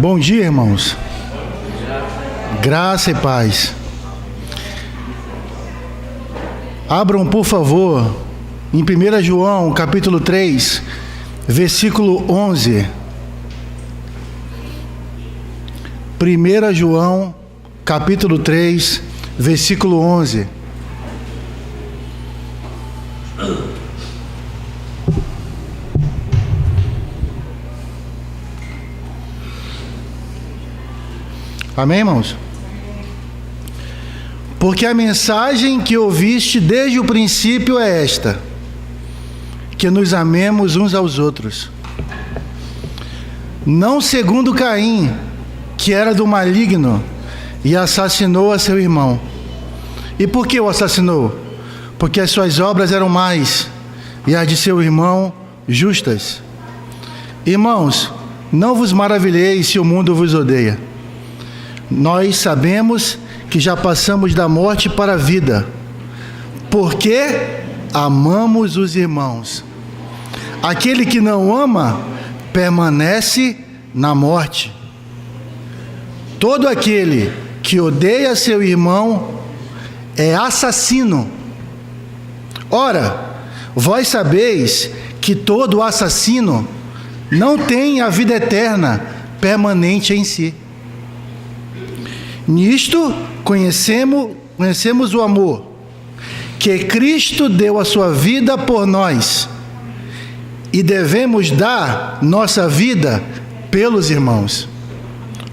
Bom dia, irmãos. Graça e paz. Abram, por favor, em 1 João, capítulo 3, versículo 11. 1 João, capítulo 3, versículo 11. Amém, irmãos? Porque a mensagem que ouviste desde o princípio é esta: que nos amemos uns aos outros. Não segundo Caim, que era do maligno e assassinou a seu irmão. E por que o assassinou? Porque as suas obras eram más e as de seu irmão justas. Irmãos, não vos maravilheis se o mundo vos odeia. Nós sabemos que já passamos da morte para a vida, porque amamos os irmãos. Aquele que não ama permanece na morte. Todo aquele que odeia seu irmão é assassino. Ora, vós sabeis que todo assassino não tem a vida eterna permanente em si. Nisto conhecemos o amor, que Cristo deu a sua vida por nós, e devemos dar nossa vida pelos irmãos.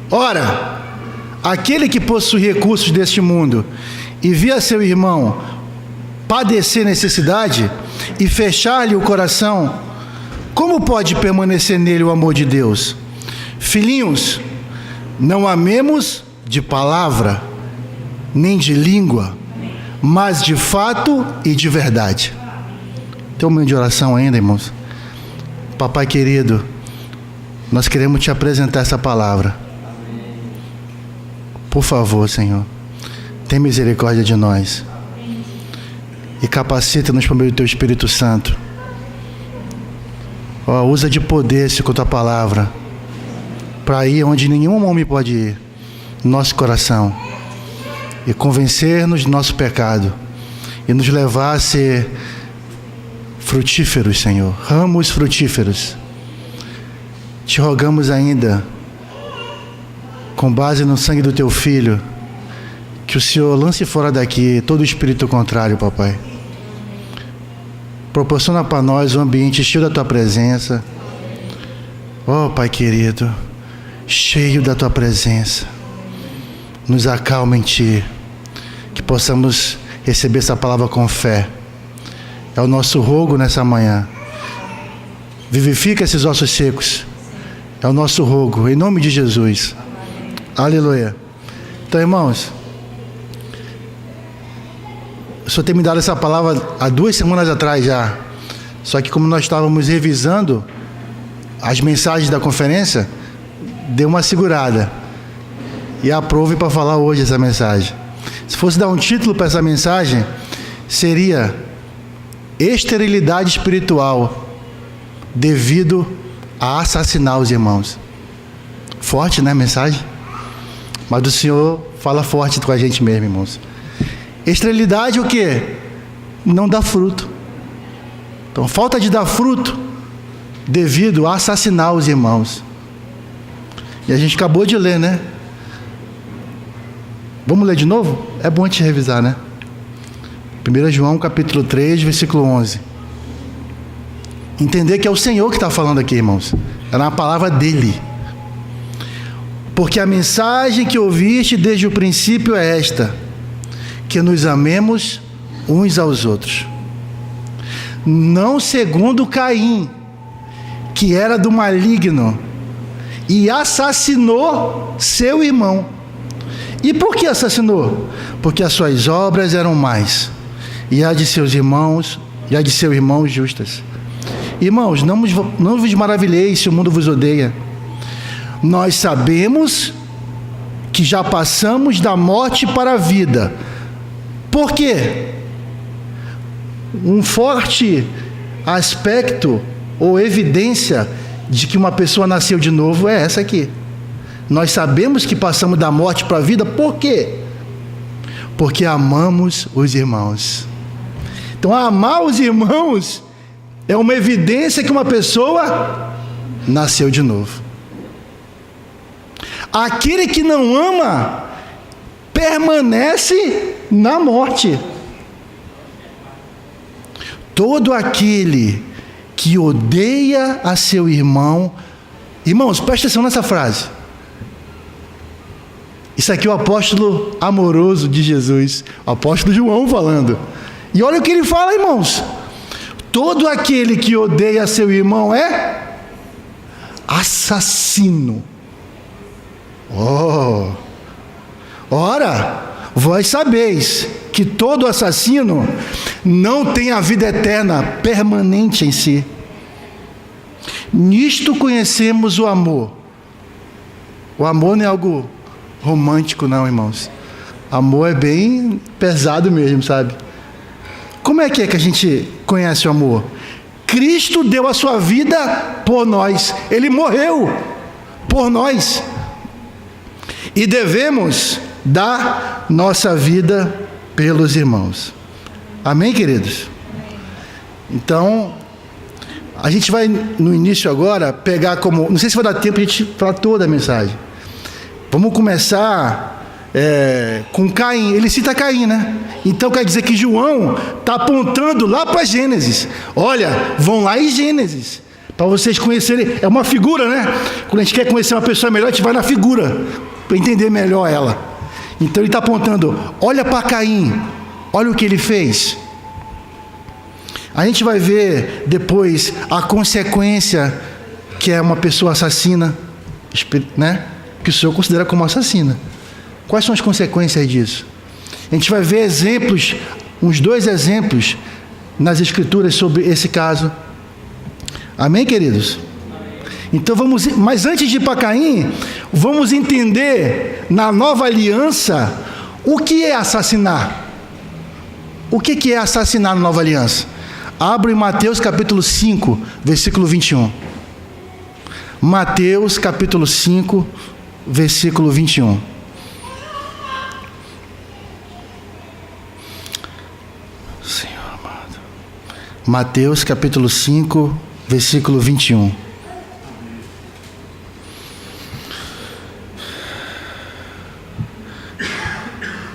Ora, aquele que possui recursos deste mundo e via seu irmão padecer necessidade e fechar-lhe o coração, como pode permanecer nele o amor de Deus? Filhinhos, não amemos de palavra, nem de língua, mas de fato e de verdade. Tem um momento de oração ainda, irmãos? Papai querido, nós queremos te apresentar essa palavra. Por favor, Senhor, tem misericórdia de nós e capacita-nos por meio do Teu Espírito Santo. Usa de poder com a Tua palavra para ir onde nenhum homem pode ir, nosso coração, e convencer-nos do nosso pecado e nos levar a ser frutíferos, Senhor, ramos frutíferos. Te rogamos ainda, com base no sangue do Teu Filho, que o Senhor lance fora daqui todo espírito contrário, Papai. Proporciona para nós um ambiente cheio da Tua presença. Pai querido, cheio da Tua presença. Nos acalma em Ti, que possamos receber essa palavra com fé. É o nosso rogo nessa manhã. Vivifica esses ossos secos. É o nosso rogo, em nome de Jesus. Aleluia. Então, irmãos, o Senhor tem me dado essa palavra há 2 semanas atrás já. Só que como nós estávamos revisando as mensagens da conferência, deu uma segurada. E aprove para falar hoje essa mensagem. Se fosse dar um título para essa mensagem, seria esterilidade espiritual devido a assassinar os irmãos. Forte, né, a mensagem? Mas o Senhor fala forte com a gente mesmo, irmãos. Esterilidade o quê? Não dá fruto. Então, falta de dar fruto devido a assassinar os irmãos. E a gente acabou de ler, né? Vamos ler de novo? É bom a gente revisar, né? 1 João capítulo 3, versículo 11. Entender que é o Senhor que está falando aqui, irmãos. É na palavra dEle. Porque a mensagem que ouviste desde o princípio é esta: que nos amemos uns aos outros. Não segundo Caim, que era do maligno e assassinou seu irmão. E por que assassinou? Porque as suas obras eram más e as de seus irmãos e as de seu irmão justas. Irmãos, não vos maravilheis se o mundo vos odeia. Nós sabemos que já passamos da morte para a vida. Por quê? Um forte aspecto ou evidência de que uma pessoa nasceu de novo é essa aqui. Nós sabemos que passamos da morte para a vida, por quê? Porque amamos os irmãos. Então, amar os irmãos é uma evidência que uma pessoa nasceu de novo. Aquele que não ama permanece na morte. Todo aquele que odeia a seu irmão... Irmãos, presta atenção nessa frase. Isso aqui é o apóstolo amoroso de Jesus, o apóstolo João falando. E olha o que ele fala, irmãos. Todo aquele que odeia seu irmão é assassino. Oh! Ora, vós sabeis que todo assassino não tem a vida eterna permanente em si. Nisto conhecemos o amor. O amor não é algo romântico, não, irmãos. Amor é bem pesado mesmo, sabe? Como é que a gente conhece o amor? Cristo deu a sua vida por nós. Ele morreu por nós. E devemos dar nossa vida pelos irmãos. Amém, queridos? Então, a gente vai no início agora pegar como... Não sei se vai dar tempo de a gente falar toda a mensagem. Vamos começar com Caim. Ele cita Caim, né? Então quer dizer que João está apontando lá para Gênesis. Olha, vão lá em Gênesis, para vocês conhecerem. É uma figura, né? Quando a gente quer conhecer uma pessoa melhor, a gente vai na figura, para entender melhor ela. Então ele está apontando, olha para Caim, olha o que ele fez. A gente vai ver depois a consequência que é uma pessoa assassina, né? Que o Senhor considera como assassina. Quais são as consequências disso? A gente vai ver exemplos, uns 2 exemplos nas Escrituras sobre esse caso. Amém, queridos? Então vamos, mas antes de ir para Caim, vamos entender na nova aliança o que é assassinar. O que é assassinar na nova aliança? Abra em Mateus capítulo 5, versículo 21. Mateus capítulo 5, versículo 21. Senhor amado. Mateus capítulo 5, versículo 21.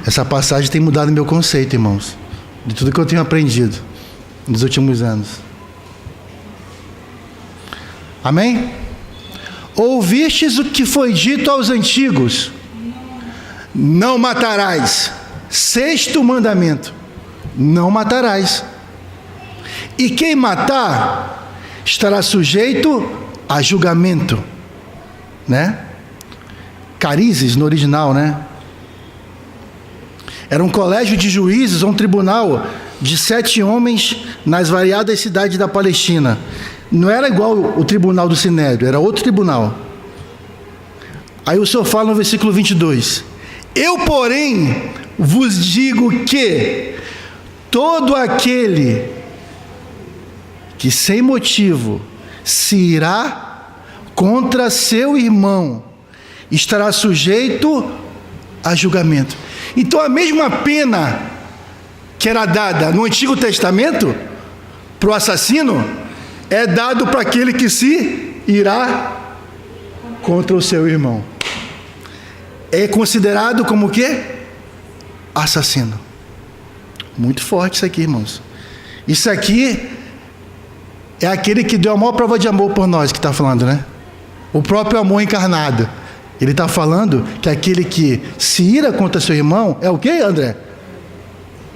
Essa passagem tem mudado meu conceito, irmãos, de tudo que eu tenho aprendido nos últimos anos. Amém? Ouvistes o que foi dito aos antigos: não matarás. 6º mandamento: não matarás. E quem matar estará sujeito a julgamento, né? Carizes no original, né? Era um colégio de juízes, um tribunal de 7 homens nas variadas cidades da Palestina. Não era igual o tribunal do Sinédrio, era outro tribunal. Aí o Senhor fala no versículo 22: eu, porém, vos digo que todo aquele que sem motivo se irá contra seu irmão estará sujeito a julgamento. Então a mesma pena que era dada no Antigo Testamento para o assassino é dado para aquele que se irá contra o seu irmão. É considerado como o quê? Assassino. Muito forte isso aqui, irmãos. Isso aqui é aquele que deu a maior prova de amor por nós, que está falando, né? O próprio amor encarnado. Ele está falando que aquele que se ira contra seu irmão é o quê, André?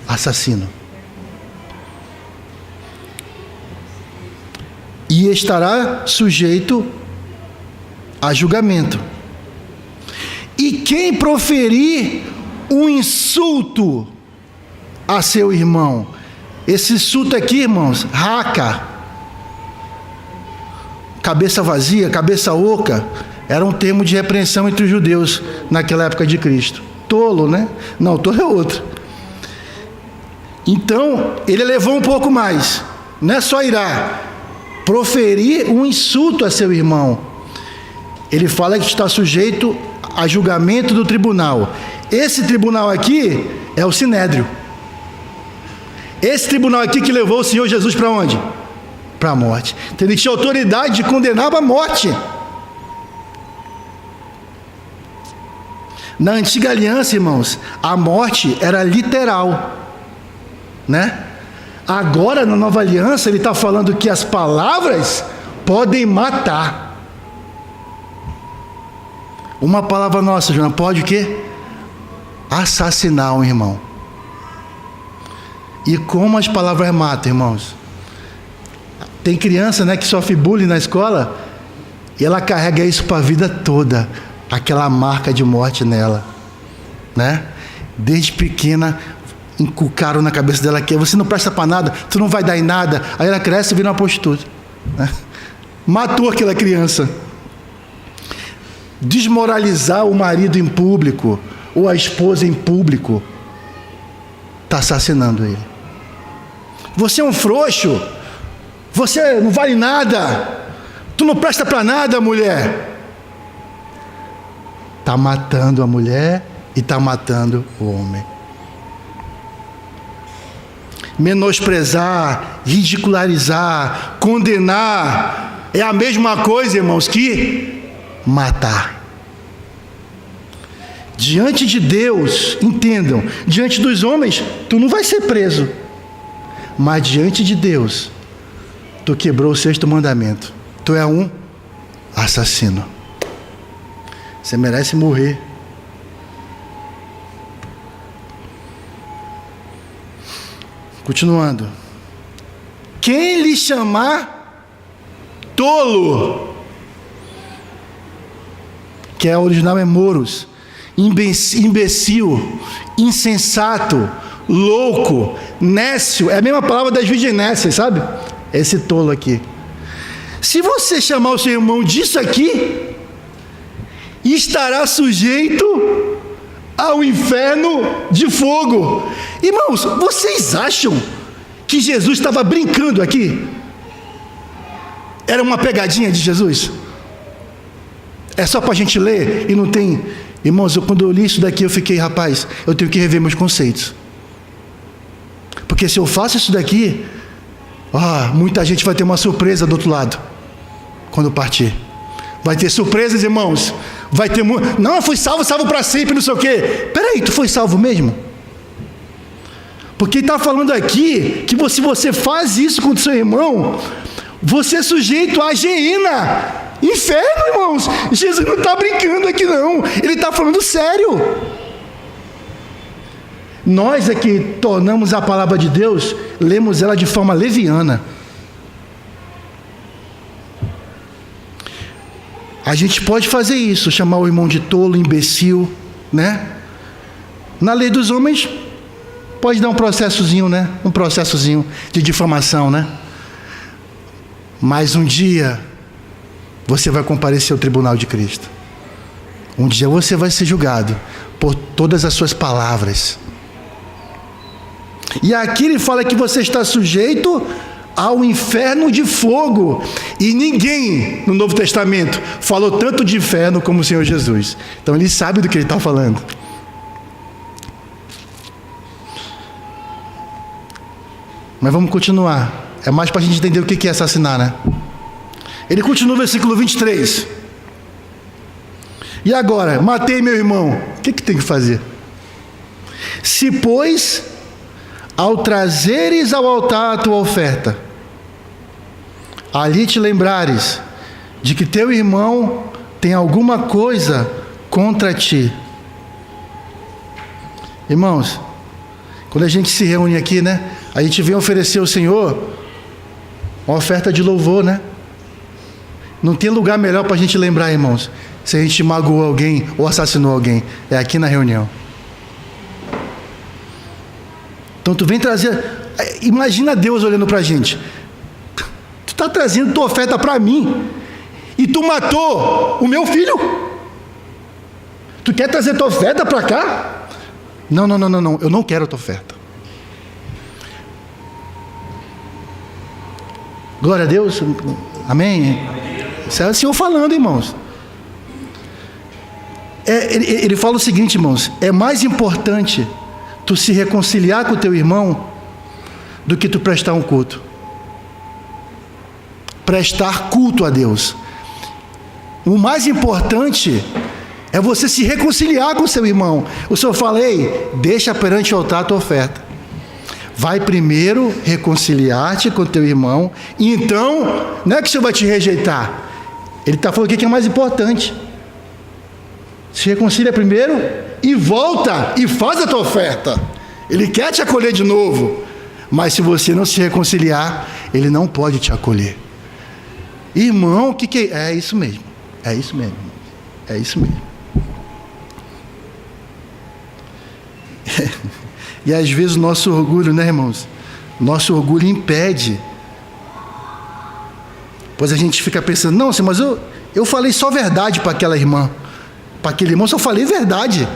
Assassino. E estará sujeito a julgamento. E quem proferir um insulto a seu irmão, esse insulto aqui, irmãos, raca, cabeça vazia, cabeça oca, era um termo de repreensão entre os judeus naquela época de Cristo. Tolo, né? Não, tolo é outro. Então, ele elevou um pouco mais. Não é só irá. Proferir um insulto a seu irmão. ele fala que está sujeito a julgamento do tribunal. Esse tribunal aqui é o Sinédrio. Esse tribunal aqui que levou o Senhor Jesus para onde? Para a morte. Então ele tinha autoridade de condenar a morte. Na antiga aliança, irmãos, a morte era literal, né? Agora, na nova aliança, ele está falando que as palavras podem matar. Uma palavra nossa, Joana, pode o quê? Assassinar um irmão. E como as palavras matam, irmãos? Tem criança, né, que sofre bullying na escola e ela carrega isso para a vida toda, aquela marca de morte nela, né? Desde pequena inculcaram na cabeça dela que você não presta para nada, tu não vai dar em nada. Aí ela cresce e vira uma prostituta, né? Matou aquela criança. Desmoralizar o marido em público ou a esposa em público está assassinando ele. Você é um frouxo, você não vale nada, tu não presta para nada, mulher. Está matando a mulher e está matando o homem. Menosprezar, ridicularizar, condenar é a mesma coisa, irmãos, que matar. Diante de Deus, entendam, diante dos homens, tu não vai ser preso, mas diante de Deus, tu quebrou o 6º mandamento. Tu é um assassino. Você merece morrer. Continuando. Quem lhe chamar tolo, que é o original é moros, imbecil, insensato, louco, nécio, é a mesma palavra das virgens nécias, sabe? Esse tolo aqui. Se você chamar o seu irmão disso aqui, estará sujeito ao inferno de fogo. Irmãos, vocês acham que Jesus estava brincando aqui? Era uma pegadinha de Jesus? É só para a gente ler e não tem... Irmãos, quando eu li isso daqui, eu fiquei, rapaz, eu tenho que rever meus conceitos. Porque se eu faço isso daqui, muita gente vai ter uma surpresa do outro lado, quando partir. Vai ter surpresas, irmãos. Vai ter não, eu fui salvo para sempre, não sei o quê. Peraí, tu foi salvo mesmo? Porque ele está falando aqui que se você faz isso com o seu irmão, você é sujeito à geena, inferno, irmãos. Jesus não está brincando aqui não, ele está falando sério. Nós aqui tornamos a palavra de Deus, lemos ela de forma leviana. A gente pode fazer isso, chamar o irmão de tolo, imbecil, né? Na lei dos homens, pode dar um processozinho, né? Um processozinho de difamação, né? Mas um dia, você vai comparecer ao tribunal de Cristo. Um dia você vai ser julgado por todas as suas palavras. E aqui ele fala que você está sujeito ao inferno de fogo. E ninguém no Novo Testamento falou tanto de inferno como o Senhor Jesus. Então ele sabe do que ele está falando. Mas vamos continuar. É mais para a gente entender o que é assassinar, né? Ele continua no versículo 23. E agora, matei meu irmão. O que tem que fazer? Se, pois, ao trazeres ao altar a tua oferta, ali te lembrares de que teu irmão tem alguma coisa contra ti. Irmãos, quando a gente se reúne aqui, né? A gente vem oferecer ao Senhor uma oferta de louvor, né? Não tem lugar melhor para a gente lembrar, irmãos, se a gente magoou alguém ou assassinou alguém. É aqui na reunião. Então tu vem trazer... Imagina Deus olhando para a gente. Tu está trazendo tua oferta para mim e tu matou o meu filho? Tu quer trazer tua oferta para cá? Não, eu não quero tua oferta. Glória a Deus. Amém? Isso é o Senhor falando, irmãos. Ele fala o seguinte, irmãos: é mais importante tu se reconciliar com o teu irmão do que tu prestar um culto. Prestar culto a Deus. O mais importante é você se reconciliar com o seu irmão. O Senhor fala: ei, deixa perante o altar a tua oferta. Vai primeiro reconciliar-te com o teu irmão, e então, não é que o Senhor vai te rejeitar. Ele está falando o que é mais importante. Se reconcilia primeiro e volta e faz a tua oferta. Ele quer te acolher de novo, mas se você não se reconciliar, ele não pode te acolher. Irmão, o que é? É isso mesmo. É isso mesmo. É isso mesmo. E às vezes o nosso orgulho, né, irmãos? Nosso orgulho impede. Pois a gente fica pensando: não, mas eu falei só verdade para aquela irmã. Para aquele irmão só falei verdade.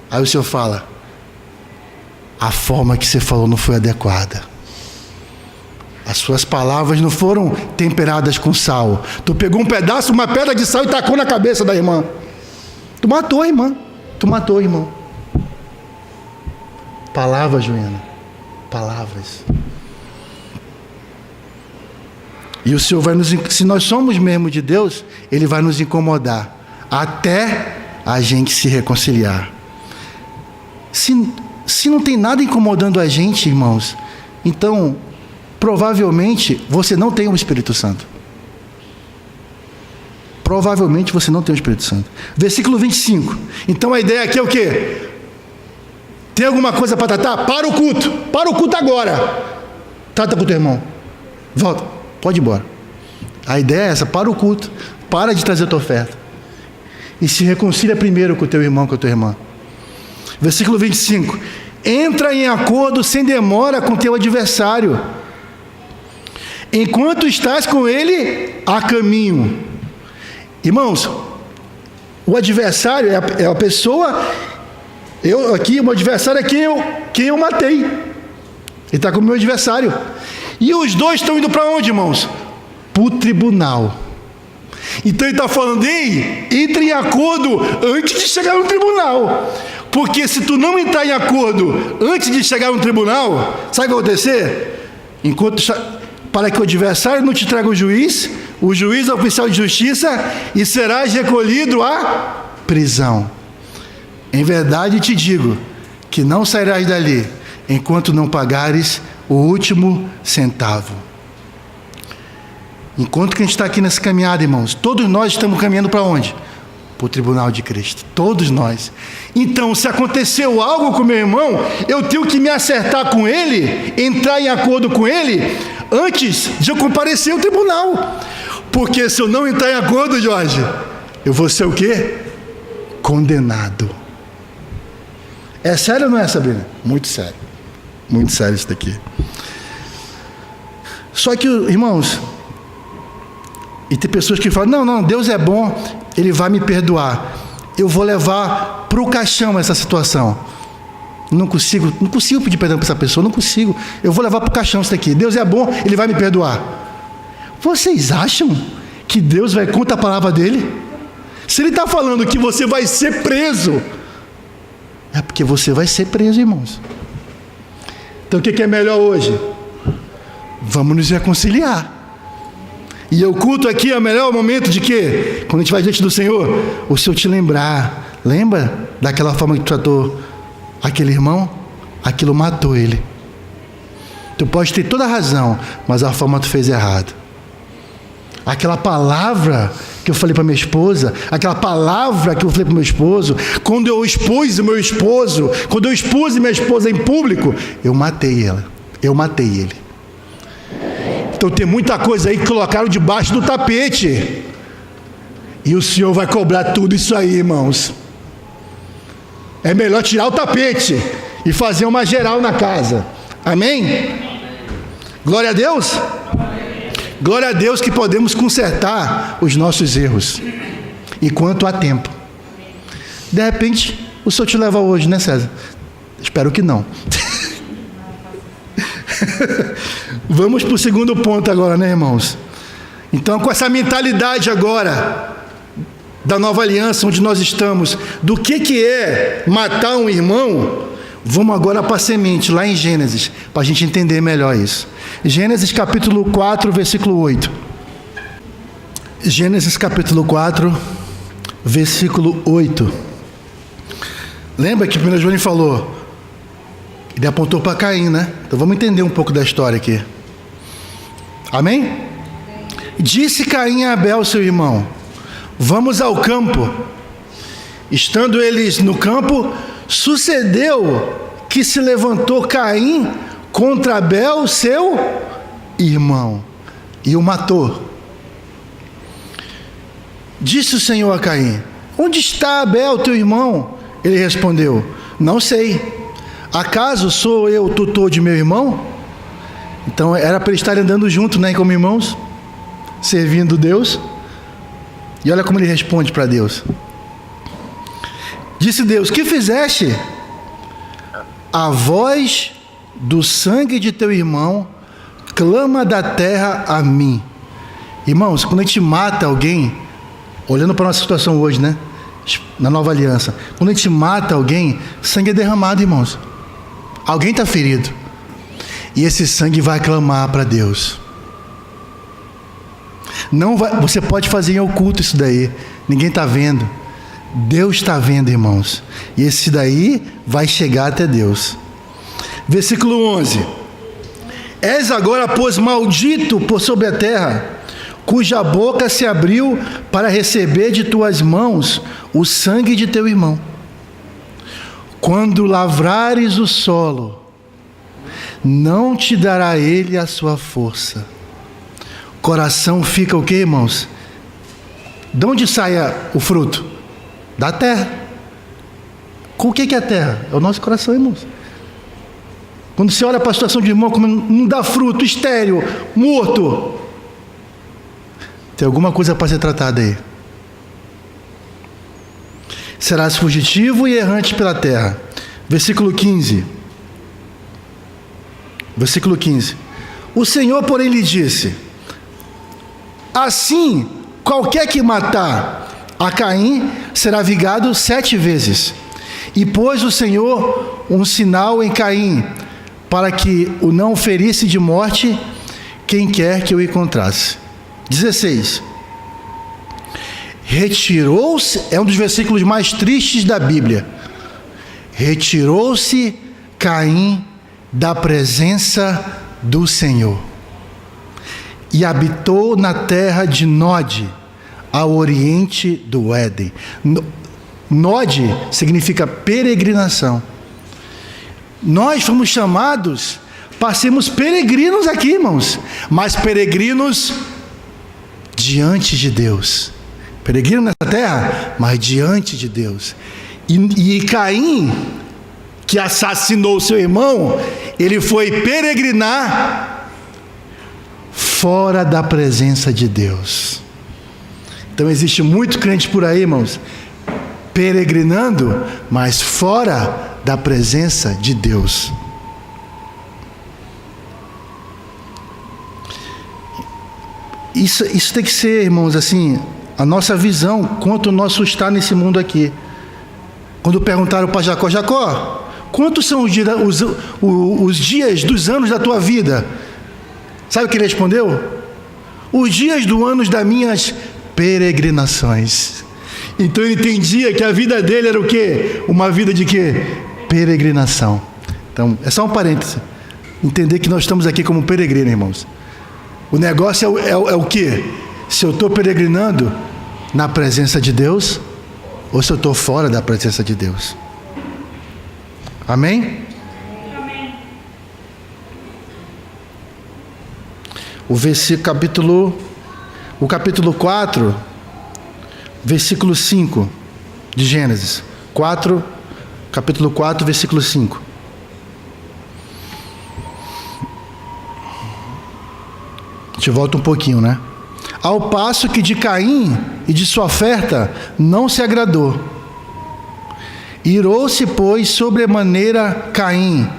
Aí o Senhor fala: a forma que você falou não foi adequada. As suas palavras não foram temperadas com sal. Tu pegou um pedaço, uma pedra de sal e tacou na cabeça da irmã. Tu matou a irmã. Tu matou, irmão. Palavras, Joana. Palavras. E o Senhor vai nos... Se nós somos mesmo de Deus, Ele vai nos incomodar até a gente se reconciliar. Se não tem nada incomodando a gente, irmãos, então provavelmente você não tem o Espírito Santo. Provavelmente você não tem o Espírito Santo. Versículo 25. Então a ideia aqui é o quê? Tem alguma coisa para tratar? Para o culto. Para o culto agora. Trata com o teu irmão. Volta. Pode ir embora. A ideia é essa: para o culto. Para de trazer a tua oferta. E se reconcilia primeiro com o teu irmão, com a tua irmã. Versículo 25. Entra em acordo sem demora com o teu adversário, enquanto estás com ele a caminho. Irmãos, o adversário é a pessoa... o adversário é quem eu matei. Ele está com o meu adversário. E os dois estão indo para onde, irmãos? Para o tribunal. Então ele está falando: ei, entre em acordo antes de chegar no tribunal. Porque se tu não entrar em acordo antes de chegar no tribunal, sabe o que vai acontecer? Para que o adversário não te traga o juiz é oficial de justiça, e serás recolhido à prisão. Em verdade te digo que não sairás dali enquanto não pagares o último centavo. Enquanto que a gente está aqui nessa caminhada, irmãos, todos nós estamos caminhando para onde? Para o tribunal de Cristo. Todos nós. Então, se aconteceu algo com meu irmão, eu tenho que me acertar com ele, entrar em acordo com ele, antes de eu comparecer ao tribunal. Porque se eu não entrar em acordo, Jorge, eu vou ser o quê? Condenado. É sério ou não é, Sabrina? Muito sério. Muito sério isso daqui. Só que, irmãos, e tem pessoas que falam: não, Deus é bom, Ele vai me perdoar. Eu vou levar para o caixão essa situação. Não consigo pedir perdão para essa pessoa, não consigo. Eu vou levar para o caixão isso daqui. Deus é bom, Ele vai me perdoar. Vocês acham que Deus vai contra a palavra dEle? Se Ele está falando que você vai ser preso, é porque você vai ser preso, irmãos. Então o que é melhor hoje? Vamos nos reconciliar. E o culto aqui é o melhor momento de quê? Quando a gente vai diante do Senhor, o Senhor te lembrar. Lembra daquela forma que tu tratou aquele irmão? Aquilo matou ele. Tu pode ter toda a razão, mas a forma tu fez errado. Aquela palavra que eu falei para minha esposa, aquela palavra que eu falei para meu esposo, quando eu expus minha esposa em público, eu matei ela. Eu matei ele. Então tem muita coisa aí que colocaram debaixo do tapete. E o Senhor vai cobrar tudo isso aí, irmãos. É melhor tirar o tapete e fazer uma geral na casa. Amém? Glória a Deus. Glória a Deus que podemos consertar os nossos erros enquanto há tempo. De repente, o Senhor te leva hoje, né, César? Espero que não. Vamos para o segundo ponto agora, né, irmãos? Então, com essa mentalidade agora da nova aliança, onde nós estamos, do que é matar um irmão, vamos agora para a semente, lá em Gênesis, para a gente entender melhor isso. Gênesis capítulo 4, versículo 8. Gênesis capítulo 4, versículo 8. Lembra que o 1 João falou, ele apontou para Caim, né? Então vamos entender um pouco da história aqui. Amém? Disse Caim a Abel, seu irmão: vamos ao campo. Estando eles no campo, sucedeu que se levantou Caim contra Abel, seu irmão, e o matou. Disse o Senhor a Caim: onde está Abel, teu irmão? Ele respondeu: não sei. Acaso sou eu tutor de meu irmão? Então era para eles estarem andando junto, né, como irmãos, servindo Deus. E olha como ele responde para Deus. Disse Deus: que fizeste? A voz do sangue de teu irmão clama da terra a mim. Irmãos, quando a gente mata alguém, olhando para a nossa situação hoje, né, na nova aliança, quando a gente mata alguém, sangue é derramado, irmãos. Alguém está ferido, e esse sangue vai clamar para Deus. Não vai, você pode fazer em oculto isso daí, ninguém está vendo. Deus está vendo, irmãos, e esse daí vai chegar até Deus. Versículo 11: és agora, pois, maldito por sobre a terra, cuja boca se abriu para receber de tuas mãos o sangue de teu irmão. Quando lavrares o solo, não te dará ele a sua força. Coração fica o que, irmãos? De onde sai o fruto? Da terra. Com o que é a terra? É o nosso coração, irmãos. Quando você olha para a situação de irmão, como não dá fruto, estéril, morto, tem alguma coisa para ser tratada aí. Serás fugitivo e errante pela terra. Versículo 15. Versículo 15. O Senhor, porém, lhe disse: assim, qualquer que matar a Caim será vigado 7 vezes. E pôs o Senhor um sinal em Caim, para que o não ferisse de morte quem quer que o encontrasse. 16. Retirou-se, é um dos versículos mais tristes da Bíblia. Retirou-se Caim da presença do Senhor e habitou na terra de Nod, ao oriente do Éden. Nod significa peregrinação. Nós fomos chamados para sermos peregrinos aqui, irmãos, mas peregrinos diante de Deus. Peregrino nessa terra, mas diante de Deus. E Caim, que assassinou seu irmão, ele foi peregrinar fora da presença de Deus. Então existe muito crente por aí, irmãos, peregrinando, mas fora da presença de Deus. Isso tem que ser, irmãos, assim, a nossa visão quanto o nosso estar nesse mundo aqui. Quando perguntaram para Jacó: Jacó, quantos são os dias dos anos da tua vida? Sabe o que ele respondeu? Os dias do anos das minhas peregrinações. Então ele entendia que a vida dele era o quê? Uma vida de quê? Peregrinação. Então, é só um parêntese. Entender que nós estamos aqui como peregrinos, irmãos. O negócio é o quê? Se eu estou peregrinando na presença de Deus, ou se eu estou fora da presença de Deus. Amém? Amém. O capítulo 4, versículo 5 de Gênesis. Capítulo 4, versículo 5. A gente volta um pouquinho, né? Ao passo que de Caim e de sua oferta não se agradou. Irou-se, pois, sobremaneira Caim,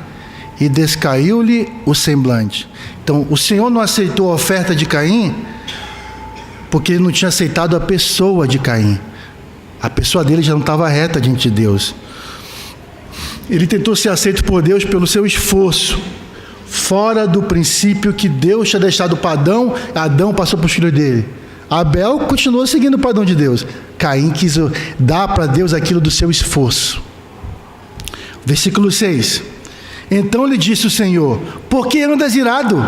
e descaiu-lhe o semblante. Então, o Senhor não aceitou a oferta de Caim, porque ele não tinha aceitado a pessoa de Caim. A pessoa dele já não estava reta diante de Deus. Ele tentou ser aceito por Deus pelo seu esforço, fora do princípio que Deus tinha deixado para Adão. Adão passou para os filhos dele. Abel continuou seguindo o padrão de Deus. Caim quis dar para Deus aquilo do seu esforço. Versículo 6. Então lhe disse o Senhor: por que andas irado?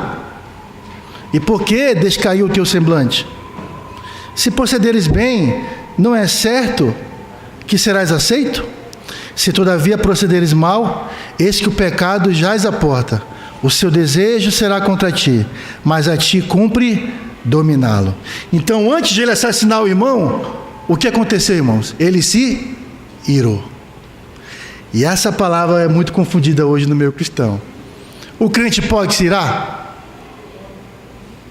E por que descaiu o teu semblante? Se procederes bem, não é certo que serás aceito? Se todavia procederes mal, eis que o pecado jaz à porta. O seu desejo será contra ti, mas a ti cumpre dominá-lo. Então, antes de ele assassinar o irmão, o que aconteceu, irmãos? Ele se irou. E essa palavra é muito confundida hoje no meio cristão. O crente pode se irar?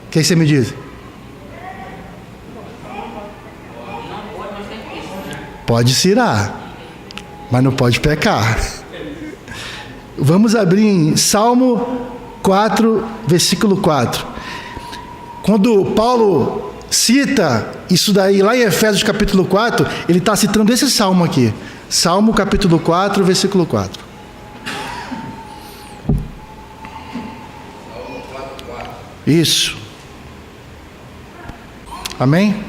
O que você me diz? Pode se irar, mas não pode pecar. Vamos abrir em Salmo 4, versículo 4. Quando Paulo cita isso daí lá em Efésios capítulo 4, ele está citando esse salmo aqui. Salmo capítulo 4, versículo 4. Isso. Amém?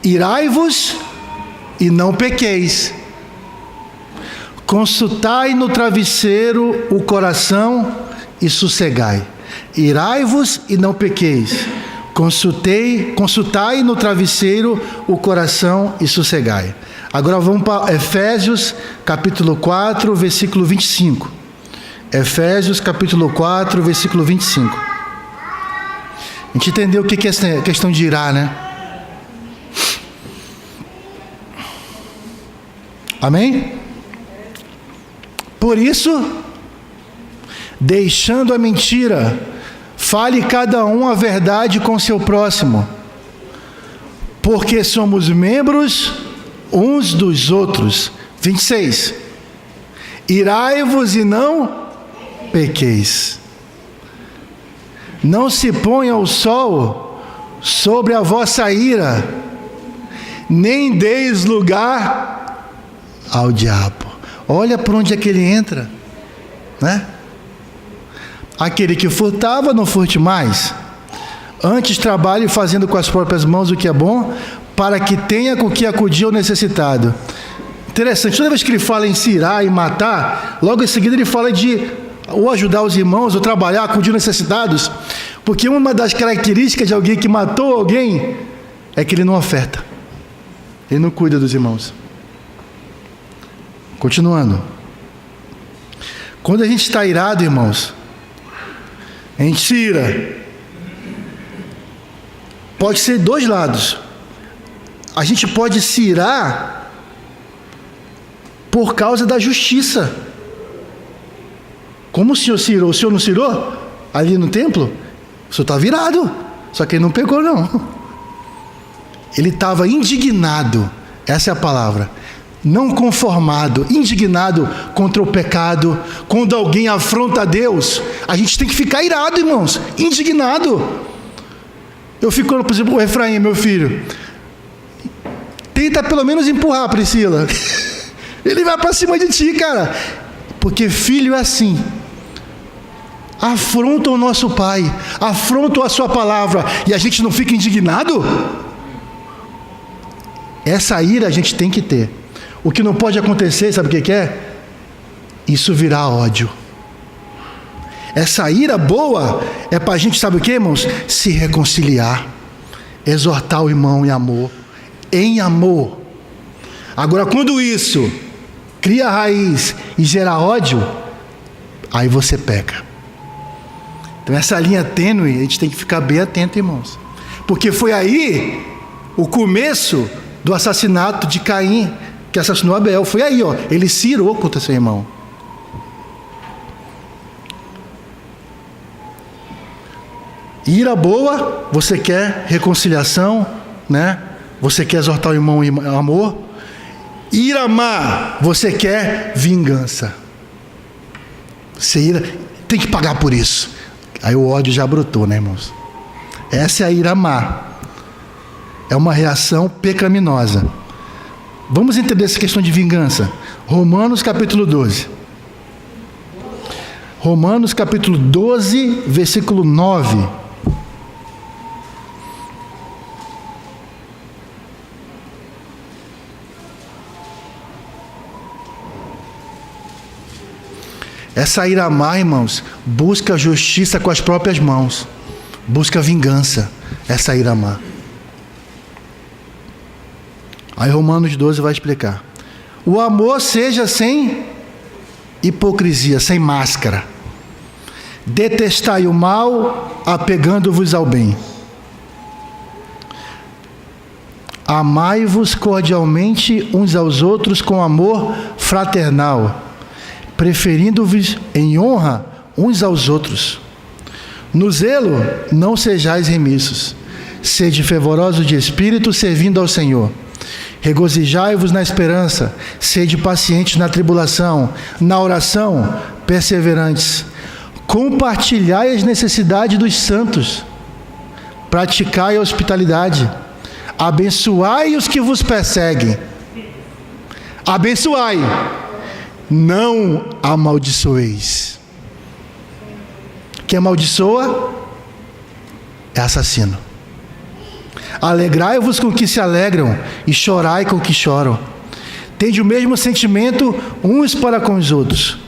Irai-vos e não pequeis. Consultai no travesseiro o coração e sossegai. Irai-vos e não pequeis. Consultai no travesseiro o coração e sossegai. Agora vamos para Efésios capítulo 4, versículo 25. Efésios capítulo 4, versículo 25. A gente entendeu o que é essa questão de irar, né? Amém? Por isso, deixando a mentira, fale cada um a verdade com seu próximo, porque somos membros uns dos outros. 26. Irai-vos e não pequeis. Não se ponha o sol sobre a vossa ira, nem deis lugar ao diabo. Olha por onde é que ele entra, né? Aquele que furtava, não furte mais. Antes trabalhe fazendo com as próprias mãos o que é bom, para que tenha com que acudir ao necessitado. Interessante, toda vez que ele fala em se irar e matar, logo em seguida ele fala de ou ajudar os irmãos, ou trabalhar, acudir aos necessitados, porque uma das características de alguém que matou alguém é que ele não oferta, ele não cuida dos irmãos. Continuando. Quando a gente está irado, irmãos, a gente se ira. Pode ser dois lados. A gente pode se irar por causa da justiça. Como o senhor se irou? O senhor não se irou? Ali no templo? O senhor está virado. Só que ele não pegou, não. Ele estava indignado. Essa é a palavra. Não conformado, indignado contra o pecado. Quando alguém afronta a Deus, a gente tem que ficar irado, irmãos, indignado. Eu fico, por exemplo, o Efraim, meu filho, tenta pelo menos empurrar a Priscila. Ele vai para cima de ti, cara, porque filho é assim. Afrontam o nosso pai, afrontam a sua palavra, e a gente não fica indignado? Essa ira a gente tem que ter. O que não pode acontecer, sabe o que é? Isso virar ódio. Essa ira boa é para a gente, sabe o que, irmãos? Se reconciliar, exortar o irmão em amor, em amor. Agora, quando isso cria raiz e gera ódio, aí você peca. Então essa linha tênue, a gente tem que ficar bem atento, irmãos, porque foi aí o começo do assassinato de Caim, que assassinou Abel. Foi aí, ó, ele se irou contra seu irmão. Ira boa, você quer reconciliação, né? Você quer exortar o irmão em amor. Ira má, você quer vingança. Você ira, tem que pagar por isso. Aí o ódio já brotou, né, irmãos? Essa é a ira má. é uma reação pecaminosa. Vamos entender essa questão de vingança. Romanos capítulo 12. Romanos capítulo 12, versículo 9. Essa ira má, irmãos, busca justiça com as próprias mãos. Busca vingança. Essa ira má. Aí Romanos 12 vai explicar. O amor seja sem hipocrisia, sem máscara. Detestai o mal, apegando-vos ao bem. Amai-vos cordialmente uns aos outros com amor fraternal, preferindo-vos em honra uns aos outros. No zelo não sejais remissos, sede fervorosos de espírito, servindo ao Senhor. Regozijai-vos na esperança, sede pacientes na tribulação, na oração perseverantes. Compartilhai as necessidades dos santos, praticai a hospitalidade, abençoai os que vos perseguem. Abençoai, não amaldiçoeis. Quem amaldiçoa é assassino. Alegrai-vos com que se alegram e chorai com que choram. Tende o mesmo sentimento uns para com os outros.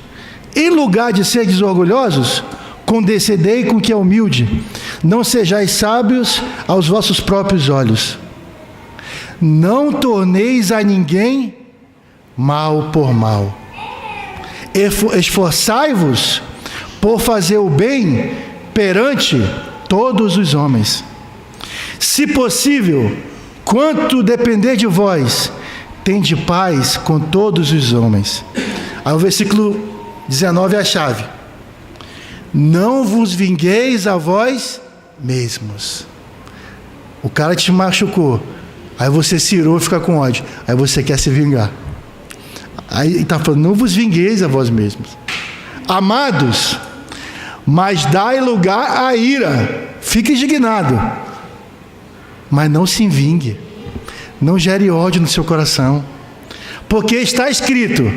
Em lugar de seres orgulhosos, condescendei com que é humilde. Não sejais sábios aos vossos próprios olhos. Não torneis a ninguém mal por mal. Esforçai-vos por fazer o bem perante todos os homens. Se possível, quanto depender de vós, tende paz com todos os homens. Aí o versículo 19 é a chave. Não vos vingueis a vós mesmos. O cara te machucou, aí você se irou e fica com ódio, aí você quer se vingar. Aí está falando, não vos vingueis a vós mesmos. Amados, mas dai lugar à ira. Fique indignado, mas não se vingue. Não gere ódio no seu coração. Porque está escrito,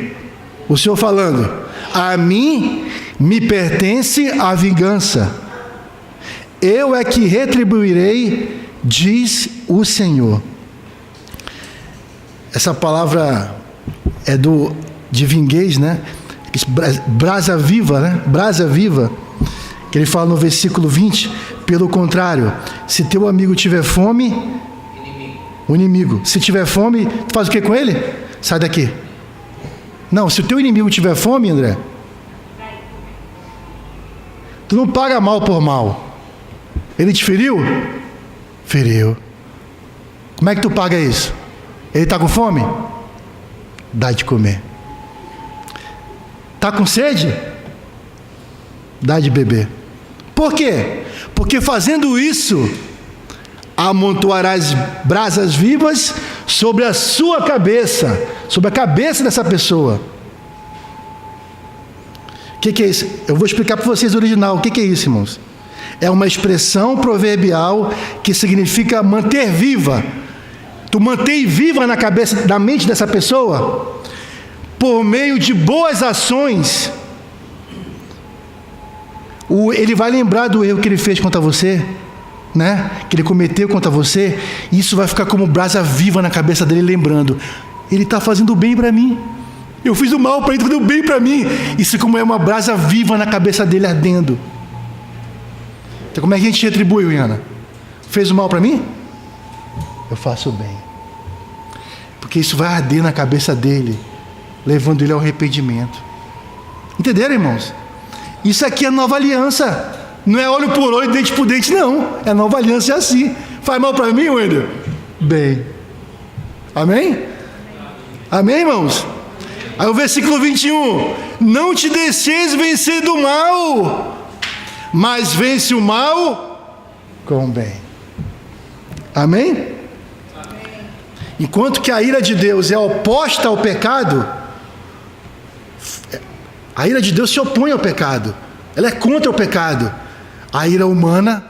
o Senhor falando, a mim me pertence a vingança. Eu é que retribuirei, diz o Senhor. Essa palavra é de vingueis, né? Brasa viva, né? Brasa viva. Que ele fala no versículo 20, pelo contrário, se teu amigo tiver fome, o inimigo, se tiver fome, tu faz o que com ele? Sai daqui. Não, se o teu inimigo tiver fome, André, tu não paga mal por mal. Ele te feriu? Feriu. Como é que tu paga isso? Ele está com fome? Dá de comer. Está com sede? Dá de beber. Por quê? Porque fazendo isso, amontoarás brasas vivas sobre a sua cabeça, sobre a cabeça dessa pessoa. O que é isso? Eu vou explicar para vocês o original. O que é isso, irmãos? É uma expressão proverbial que significa manter viva. Tu mantém viva na cabeça, na mente dessa pessoa, por meio de boas ações. Ele vai lembrar do erro que ele fez contra você, né? Que ele cometeu contra você. E isso vai ficar como brasa viva na cabeça dele, lembrando: ele está fazendo bem para mim. Eu fiz o mal para ele, ele fazendo bem para mim. Isso como é uma brasa viva na cabeça dele ardendo. Então como é que a gente retribui, Williana? Fez o mal para mim? Eu faço o bem. Porque isso vai arder na cabeça dele, levando ele ao arrependimento. Entenderam, irmãos? Isso aqui é nova aliança. Não é olho por olho, dente por dente, não. É nova aliança, é assim. Faz mal para mim, Wender? Bem. Amém? Amém, irmãos? Aí o versículo 21. Não te deixeis vencer do mal, mas vence o mal com o bem. Amém? Enquanto que a ira de Deus é oposta ao pecado, a ira de Deus se opõe ao pecado. Ela é contra o pecado. A ira humana,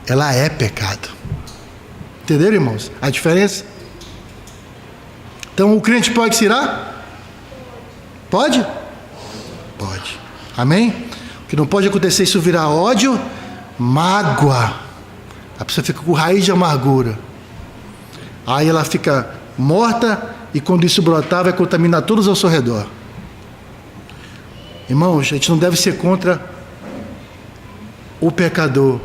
ela é pecado. Entenderam, irmãos? A diferença? Então o crente pode se irar? Pode? Pode. Amém? O que não pode acontecer é isso virar ódio, mágoa. A pessoa fica com raiz de amargura. Aí ela fica morta e quando isso brotar vai contaminar todos ao seu redor. Irmãos, a gente não deve ser contra o pecador.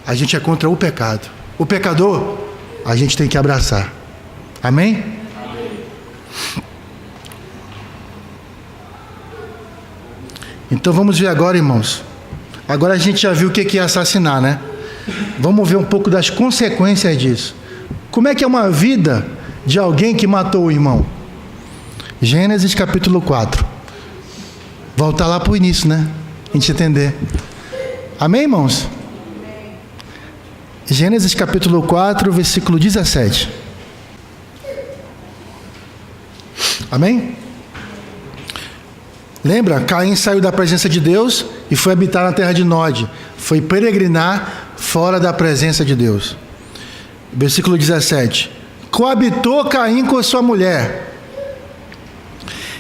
A gente é contra o pecado. O pecador, a gente tem que abraçar. Amém? Então vamos ver agora, irmãos. Agora a gente já viu o que é assassinar, né? Vamos ver um pouco das consequências disso. Como é que é uma vida de alguém que matou o irmão? Gênesis capítulo 4. Voltar lá para o início, né? A gente entender. Amém, irmãos? Gênesis capítulo 4, versículo 17. Amém? Lembra? Caim saiu da presença de Deus e foi habitar na terra de Nod. Foi peregrinar fora da presença de Deus. Versículo 17. Coabitou Caim com sua mulher.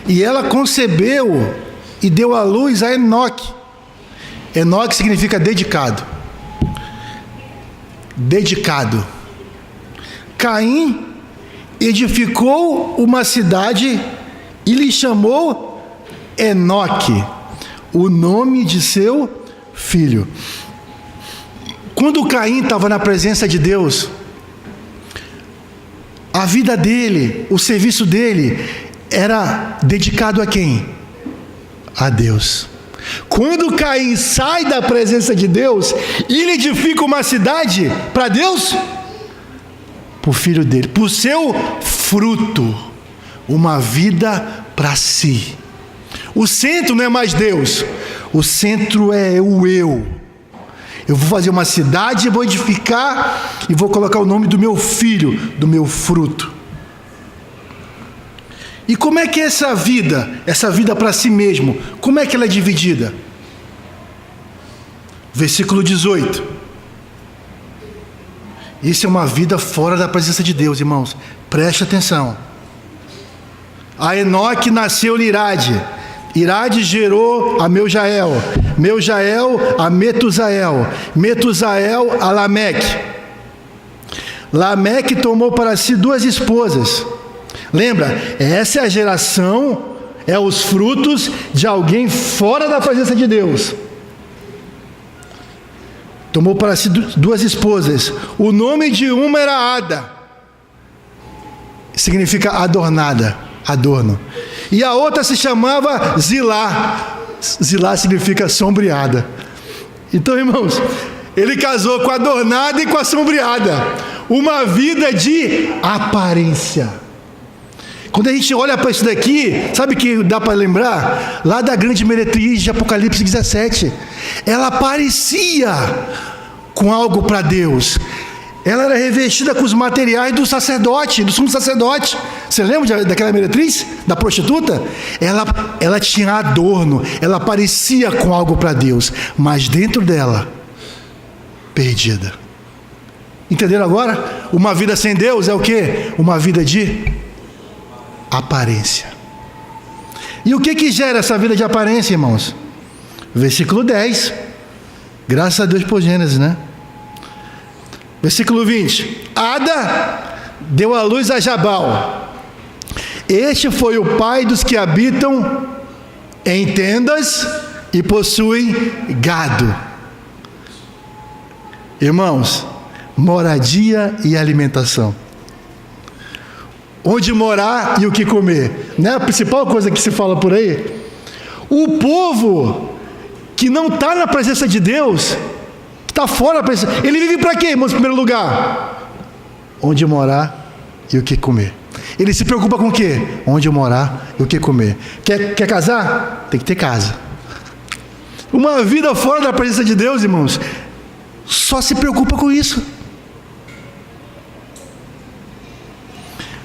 E ela concebeu e deu à luz a Enoque. Enoque significa dedicado. Dedicado. Caim edificou uma cidade e lhe chamou Enoque, o nome de seu filho. Quando Caim estava na presença de Deus, a vida dele, o serviço dele era dedicado a quem? A Deus. Quando Caim sai da presença de Deus, ele edifica uma cidade para Deus, para o filho dele, para o seu fruto, uma vida para si. O centro não é mais Deus, o centro é o eu. Eu vou fazer uma cidade, vou edificar e vou colocar o nome do meu filho, do meu fruto. E como é que é essa vida para si mesmo, como é que ela é dividida? Versículo 18. Isso é uma vida fora da presença de Deus, irmãos. Preste atenção. A Enoque nasceu-lhe Irade. Irade gerou a Meujael. Meujael a Metusael. Metusael a Lameque. Lameque tomou para si 2 esposas. Lembra? Essa é a geração, é os frutos de alguém fora da presença de Deus. Tomou para si 2 esposas. O nome de uma era Ada. Significa adornada, adorno. E a outra se chamava Zilá. Zilá significa sombreada. Então, irmãos, ele casou com a adornada e com a sombreada. Uma vida de aparência. Quando a gente olha para isso daqui, sabe o que dá para lembrar? Lá da grande meretriz de Apocalipse 17. Ela parecia com algo para Deus. Ela era revestida com os materiais do sacerdote, do sumo sacerdote. Você lembra daquela meretriz? Da prostituta? Ela tinha adorno, ela parecia com algo para Deus, mas dentro dela, perdida. Entenderam agora? Uma vida sem Deus é o quê? Uma vida de aparência. E o que gera essa vida de aparência, irmãos? Versículo 10. Graças a Deus por Gênesis, né? Versículo 20. Ada deu à luz a Jabal. Este foi o pai dos que habitam em tendas e possuem gado. Irmãos, moradia e alimentação. Onde morar e o que comer. Não é a principal coisa que se fala por aí? O povo que não está na presença de Deus, que está fora da presença, ele vive para quê, irmãos, em primeiro lugar? Onde morar e o que comer. Ele se preocupa com o quê? Onde morar e o que comer. Quer casar? Tem que ter casa. Uma vida fora da presença de Deus, irmãos, só se preocupa com isso.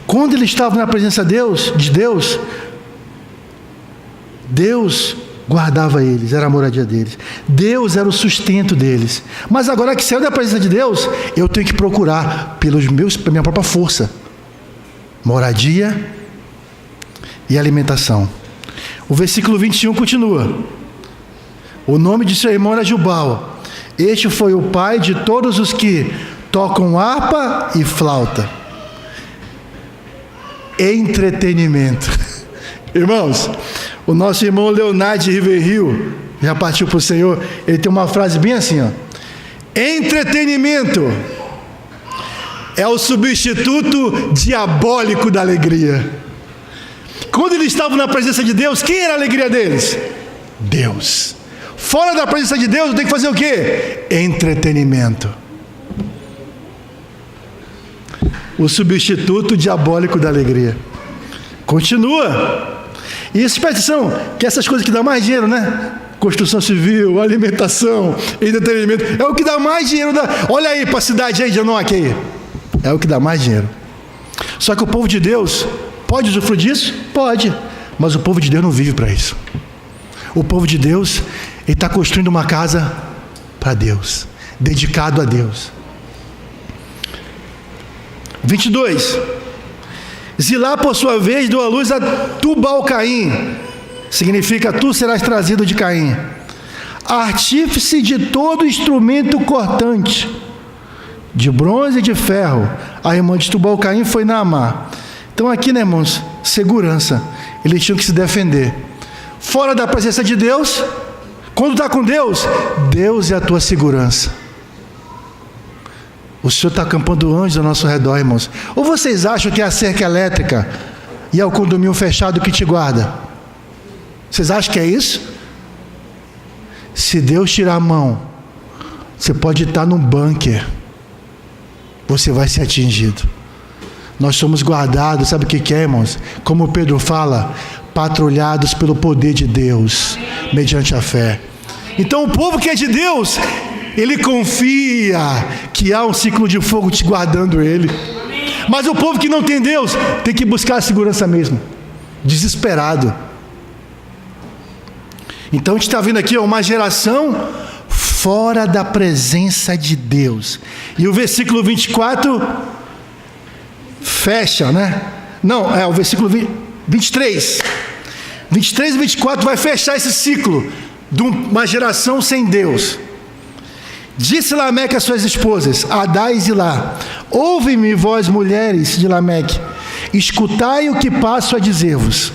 Quando ele estava na presença de Deus, Deus guardava eles, era a moradia deles. Deus era o sustento deles. Mas agora que saiu da presença de Deus, eu tenho que procurar pela minha própria força, moradia e alimentação. O versículo 21 continua. O nome de seu irmão era Jubal. Este foi o pai de todos os que tocam harpa e flauta. Entretenimento. Irmãos, o nosso irmão Leonardo de Riverhill já partiu para o Senhor. Ele tem uma frase bem assim, ó: entretenimento é o substituto diabólico da alegria. Quando eles estavam na presença de Deus, quem era a alegria deles? Deus. Fora da presença de Deus, eu tenho que fazer o quê? Entretenimento. O substituto diabólico da alegria. Continua. E isso, presta atenção, que essas coisas que dão mais dinheiro, né? Construção civil, alimentação, entretenimento, é o que dá mais dinheiro. Olha aí para a cidade aí de Anoque aí. É o que dá mais dinheiro. Só que o povo de Deus pode usufruir disso? Pode. Mas o povo de Deus não vive para isso. O povo de Deus, ele está construindo uma casa para Deus, dedicado a Deus. 22. Zilá, por sua vez, deu à luz a Tubal-Caim. Significa: tu serás trazido de Caim. Artífice de todo instrumento cortante, de bronze e de ferro. A irmã de Tubal-Caim foi Naamá. Então aqui, né, irmãos, segurança. Eles tinham que se defender. Fora da presença de Deus, quando está com Deus, Deus é a tua segurança. O Senhor está acampando anjos ao nosso redor, irmãos. Ou vocês acham que é a cerca elétrica e é o condomínio fechado que te guarda? Vocês acham que é isso? Se Deus tirar a mão, você pode estar num bunker, você vai ser atingido. Nós somos guardados, sabe o que é, irmãos? Como Pedro fala, patrulhados pelo poder de Deus, mediante a fé. Então o povo que é de Deus, ele confia que há um ciclo de fogo te guardando ele. Mas o povo que não tem Deus, tem que buscar a segurança mesmo, desesperado. Então a gente está vendo aqui uma geração fora da presença de Deus. E o versículo 24 fecha, né? Não, é o versículo 23. 23 e 24 vai fechar esse ciclo de uma geração sem Deus. Disse Lameque às suas esposas, Adá e Zilá: ouve-me, vós mulheres de Lameque, escutai o que passo a dizer-vos.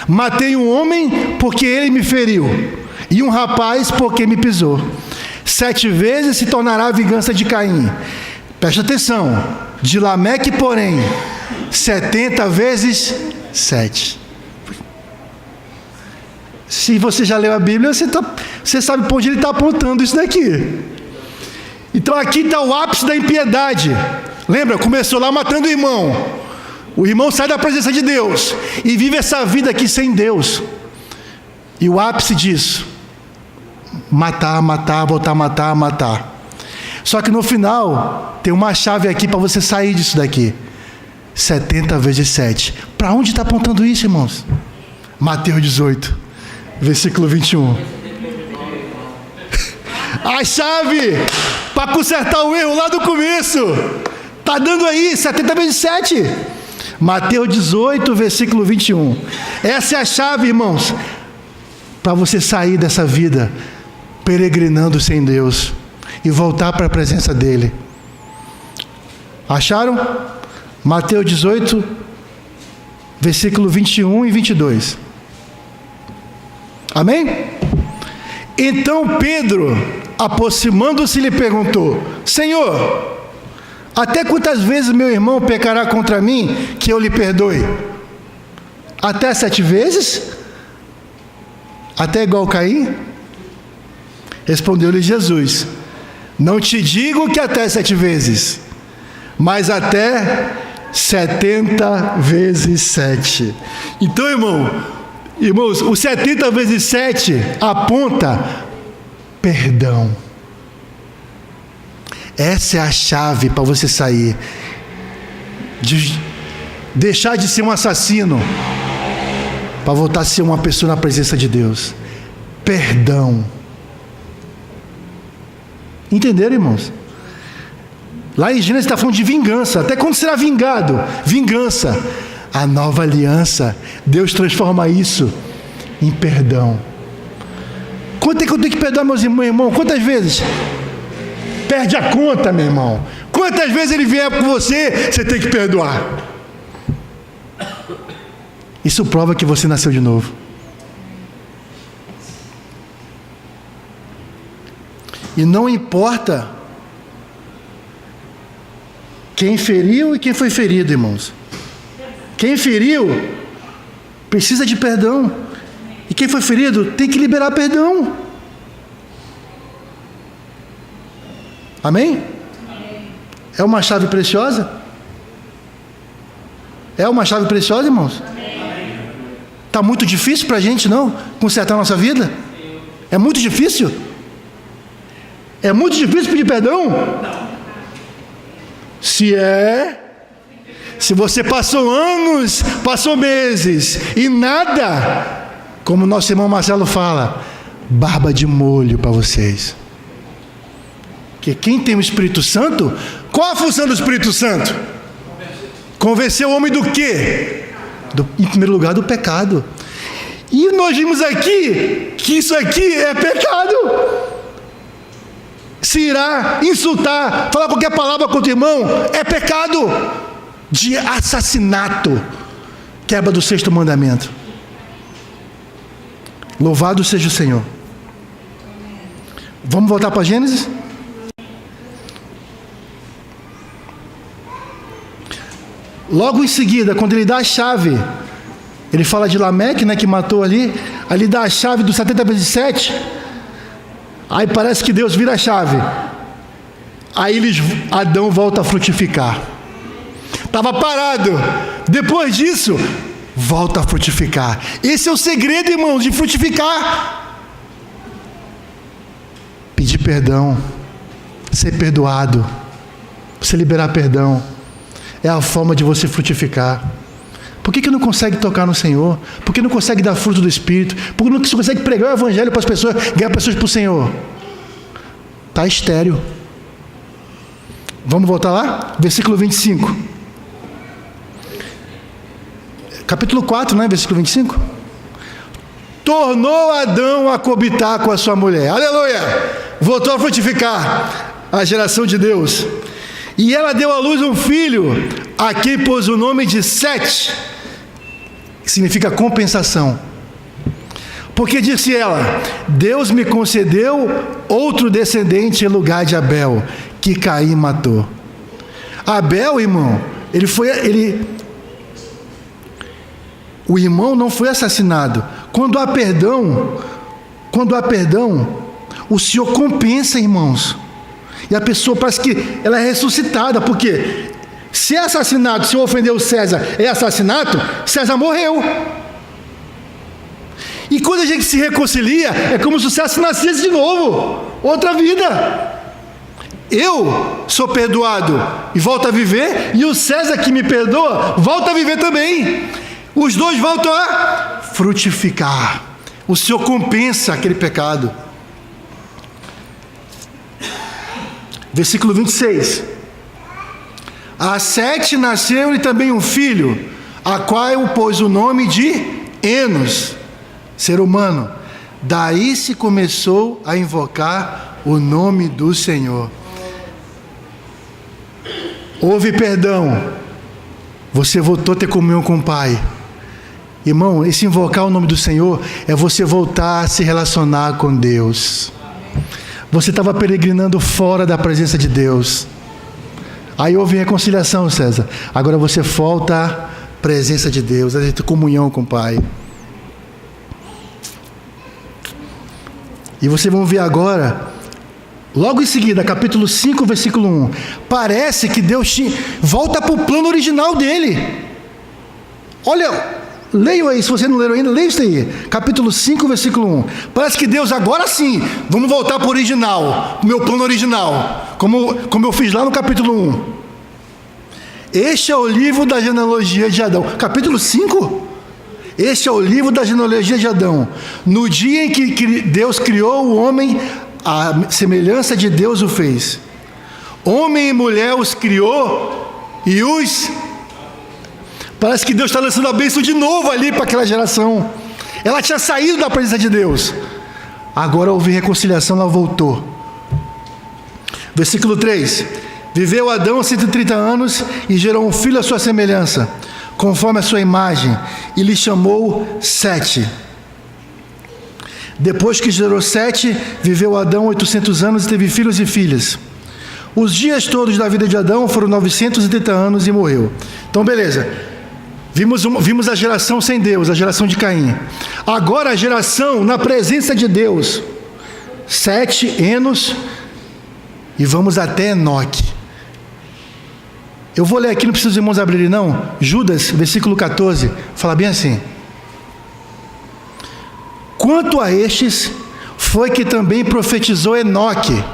Matei um homem porque ele me feriu, e um rapaz porque me pisou. 7 vezes se tornará a vingança de Caim. Preste atenção, de Lameque, porém, 70 vezes 7. Se você já leu a Bíblia, você sabe por onde ele está apontando isso daqui. Então aqui está o ápice da impiedade. Lembra? Começou lá matando o irmão. O irmão sai da presença de Deus e vive essa vida aqui sem Deus. E o ápice disso: matar, voltar a matar. Só que no final tem uma chave aqui para você sair disso daqui. 70 vezes 7. Para onde está apontando isso, irmãos? Mateus 18, versículo 21. A chave para consertar o erro lá do começo está dando aí, 70 vezes 7. Mateus 18, versículo 21. Essa é a chave, irmãos, para você sair dessa vida peregrinando sem Deus e voltar para a presença dele. Acharam? Mateus 18, versículo 21 e 22. Amém? Então Pedro, aproximando-se, lhe perguntou: Senhor, até quantas vezes meu irmão pecará contra mim que eu lhe perdoe? Até 7 vezes? Até igual Caim? Respondeu-lhe Jesus: não te digo que até 7 vezes, mas até 70 vezes 7. Então, irmãos, o 70 vezes 7 aponta perdão. Essa é a chave para você sair, de deixar de ser um assassino, para voltar a ser uma pessoa na presença de Deus. perdão. Entenderam, irmãos? Lá em Gênesis está falando de vingança. Até quando será vingado? Vingança. A nova aliança, Deus transforma isso em perdão. Quanto é que eu tenho que perdoar meus irmãos? Quantas vezes? Perde a conta, meu irmão. Quantas vezes ele vier com você, você tem que perdoar. Isso prova que você nasceu de novo. E não importa quem feriu e quem foi ferido, irmãos. Quem feriu precisa de perdão. E quem foi ferido tem que liberar perdão. Amém? É uma chave preciosa? É uma chave preciosa, irmãos? Está muito difícil para a gente, não? Consertar a nossa vida? É muito difícil? É muito difícil pedir perdão? Se você passou anos, passou meses e nada, como nosso irmão Marcelo fala, barba de molho para vocês. Porque quem tem o Espírito Santo, qual a função do Espírito Santo? Convencer o homem do quê? Em primeiro lugar, do pecado. E nós vimos aqui que isso aqui é pecado. Se irá, insultar, falar qualquer palavra contra o irmão, é pecado de assassinato, quebra do 6º mandamento. Louvado seja o Senhor. Vamos voltar para Gênesis? Logo em seguida, quando ele dá a chave, ele fala de Lameque, né, que matou ali dá a chave do 70 vezes 7. Aí parece que Deus vira a chave. Aí Adão volta a frutificar. Estava parado. Depois disso, volta a frutificar. Esse é o segredo, irmãos, de frutificar. Pedir perdão, ser perdoado, você liberar perdão, é a forma de você frutificar. Por que não consegue tocar no Senhor? Por que não consegue dar fruto do Espírito? Por que não consegue pregar o Evangelho para as pessoas, ganhar pessoas para o Senhor? Está estéril. Vamos voltar lá? Versículo 25. Capítulo 4, né? Versículo 25. Tornou Adão a coabitar com a sua mulher. Aleluia! Voltou a frutificar a geração de Deus. E ela deu à luz um filho, a quem pôs o nome de Sete, que significa compensação. Porque disse ela: Deus me concedeu outro descendente em lugar de Abel, que Caim matou. Abel, irmão, o irmão não foi assassinado. Quando há perdão, o Senhor compensa, irmãos. E a pessoa parece que ela é ressuscitada, porque se é assassinato, se eu ofender o César, é assassinato, César morreu. E quando a gente se reconcilia, é como se o César nascesse de novo, outra vida. Eu sou perdoado e volto a viver, e o César que me perdoa, volta a viver também. Os dois voltam a frutificar. O Senhor compensa aquele pecado. Versículo 26. A Sete nasceu-lhe também um filho, a qual pôs o nome de Enos, ser humano. Daí se começou a invocar o nome do Senhor. Houve perdão, você voltou a ter comunhão com o Pai. Irmão, esse invocar o nome do Senhor é você voltar a se relacionar com Deus. Você estava peregrinando fora da presença de Deus. Aí houve reconciliação, César. Agora você volta à presença de Deus, a ter comunhão com o Pai. E vocês vão ver agora, logo em seguida, capítulo 5, versículo 1. Parece que Deus volta para o plano original dele. Olha, leiam aí, se você não leram ainda, leia isso aí. Capítulo 5, versículo 1. Parece que Deus, agora sim, vamos voltar para o original, o meu plano original, como eu fiz lá no capítulo 1. Este é o livro da genealogia de Adão. Capítulo 5? Este é o livro da genealogia de Adão. No dia em que Deus criou o homem, a semelhança de Deus o fez. Homem e mulher os criou e os... Parece que Deus está lançando a bênção de novo ali para aquela geração. Ela tinha saído da presença de Deus. Agora houve reconciliação, ela voltou. Versículo 3. Viveu Adão 130 anos e gerou um filho à sua semelhança, conforme a sua imagem, e lhe chamou Sete. Depois que gerou Sete, viveu Adão 800 anos e teve filhos e filhas. Os dias todos da vida de Adão foram 930 anos e morreu. Então beleza, vimos a geração sem Deus, a geração de Caim. Agora a geração na presença de Deus. Sete, Enos, e vamos até Enoque. Eu vou ler aqui, não precisa os irmãos abrirem não. Judas, versículo 14, fala bem assim: quanto a estes, foi que também profetizou Enoque,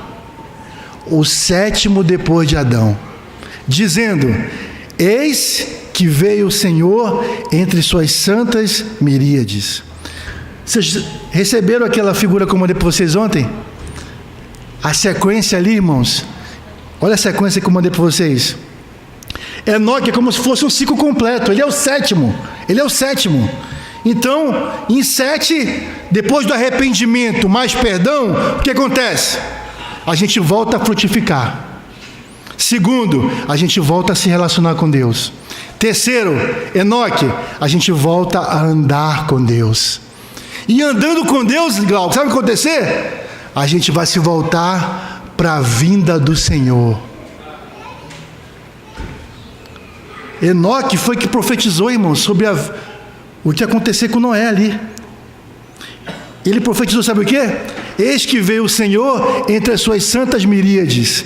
o sétimo depois de Adão, dizendo: eis que veio o Senhor entre suas santas miríades. Vocês receberam aquela figura que eu mandei para vocês ontem? A sequência ali, irmãos, olha a sequência que eu mandei para vocês. Enoque é como se fosse um ciclo completo, ele é o sétimo, Então, em 7, depois do arrependimento mais perdão, o que acontece? A gente volta a frutificar. Segundo, a gente volta a se relacionar com Deus. Terceiro, Enoque, a gente volta a andar com Deus. E andando com Deus, Glauco, sabe o que vai acontecer? A gente vai se voltar para a vinda do Senhor. Enoque foi que profetizou, irmãos, sobre o que ia acontecer com Noé ali. Ele profetizou, sabe o quê? Eis que veio o Senhor entre as suas santas miríades.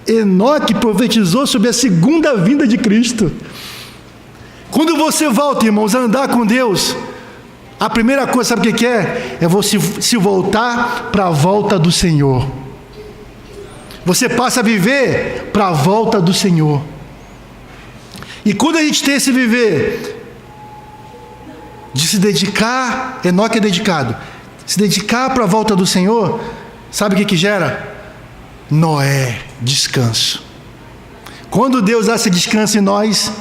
Enoque profetizou sobre a segunda vinda de Cristo. Quando você volta, irmãos, a andar com Deus, a primeira coisa, sabe o que é? É você se voltar para a volta do Senhor. Você passa a viver para a volta do Senhor. E quando a gente tem esse viver de se dedicar, Enoque é dedicado, se dedicar para a volta do Senhor, sabe o que gera? Noé, descanso. Quando Deus dá esse descanso em nós,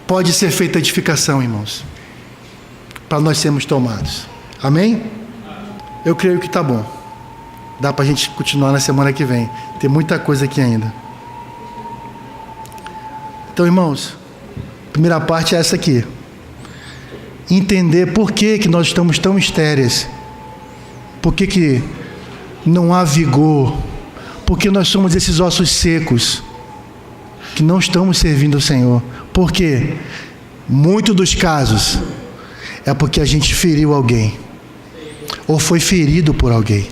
pode ser feita edificação, irmãos, para nós sermos tomados. Amém? Eu creio que está bom. Dá para a gente continuar na semana que vem. Tem muita coisa aqui ainda. Então, irmãos, a primeira parte é essa aqui. Entender por que nós estamos tão estéreis. Por que não há vigor. Por que nós somos esses ossos secos que não estamos servindo ao Senhor. Por quê? Muitos dos casos é porque a gente feriu alguém ou foi ferido por alguém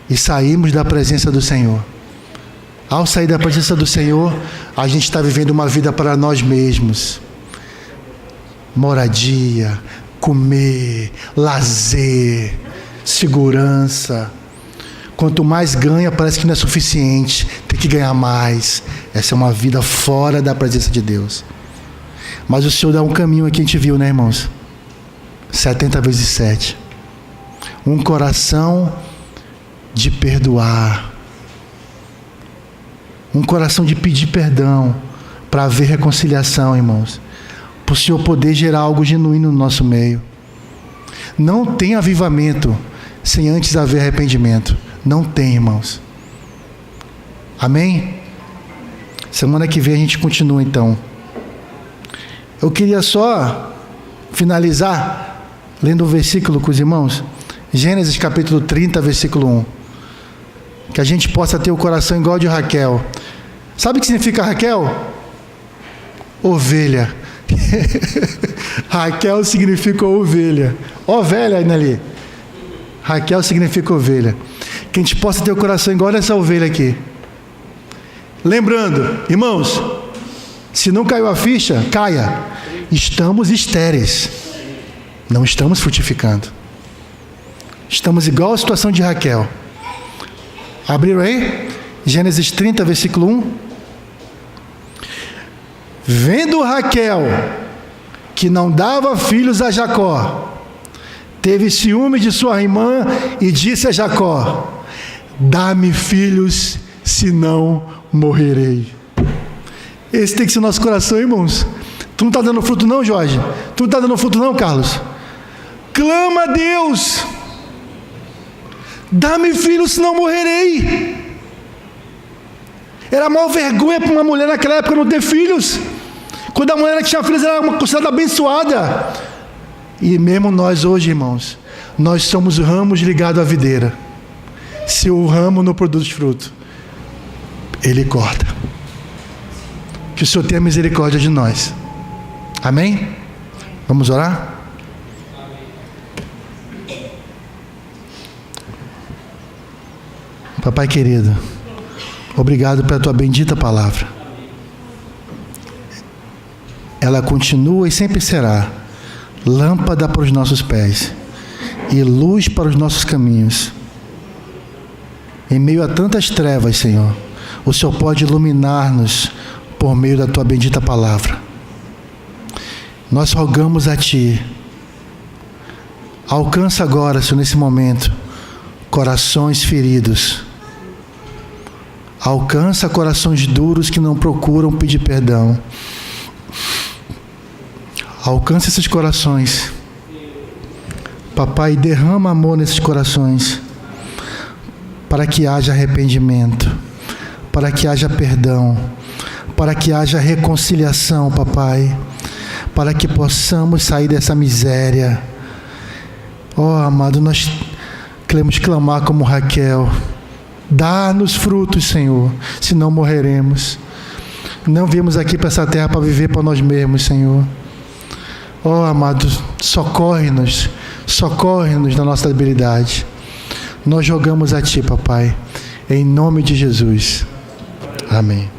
e saímos da presença do Senhor. Ao sair da presença do Senhor, a gente está vivendo uma vida para nós mesmos. Moradia, comer, lazer, segurança. Quanto mais ganha, parece que não é suficiente. Tem que ganhar mais. Essa é uma vida fora da presença de Deus. Mas o Senhor dá um caminho aqui, a gente viu, né, irmãos? 70 vezes 7. Um coração de perdoar. Um coração de pedir perdão, para haver reconciliação, irmãos. Para o Senhor poder gerar algo genuíno no nosso meio. Não tem avivamento sem antes haver arrependimento. Não tem, irmãos. Amém? Semana que vem a gente continua, então. Eu queria só finalizar lendo o versículo com os irmãos. Gênesis capítulo 30, versículo 1. Que a gente possa ter o coração igual de Raquel. Sabe o que significa Raquel? Ovelha. Raquel significa ovelha. Ovelha ali. Raquel significa ovelha. Que a gente possa ter o coração igual dessa ovelha aqui. Lembrando, irmãos, se não caiu a ficha, caia. Estamos estéreis. Não estamos frutificando. Estamos igual à situação de Raquel. Abriram aí? Gênesis 30, versículo 1. Vendo Raquel que não dava filhos a Jacó, teve ciúme de sua irmã e disse a Jacó: dá-me filhos, senão morrerei. Esse tem que ser o nosso coração, irmãos. Tu não está dando fruto não, Jorge? Tu não está dando fruto não, Carlos? Clama a Deus: dá-me filhos, senão morrerei. Era a maior vergonha para uma mulher naquela época não ter filhos. Quando a mulher que tinha filhos era considerada abençoada. E mesmo nós hoje, irmãos, nós somos ramos ligados à videira. Se o ramo não produz fruto, ele corta. Que o Senhor tenha misericórdia de nós. Amém? Vamos orar? Papai querido, obrigado pela tua bendita palavra. Ela continua e sempre será lâmpada para os nossos pés e luz para os nossos caminhos. Em meio a tantas trevas, Senhor, o Senhor pode iluminar-nos por meio da tua bendita palavra. Nós rogamos a Ti, alcança agora, Senhor, nesse momento, corações feridos. Alcança corações duros que não procuram pedir perdão. Alcança esses corações. Papai, derrama amor nesses corações, para que haja arrependimento, para que haja perdão, para que haja reconciliação, papai, para que possamos sair dessa miséria. Oh, amado, nós queremos clamar como Raquel: dá-nos frutos, Senhor, senão morreremos. Não viemos aqui para essa terra para viver para nós mesmos, Senhor. Oh, amado, socorre-nos na nossa debilidade. Nós jogamos a Ti, papai, em nome de Jesus. Amém.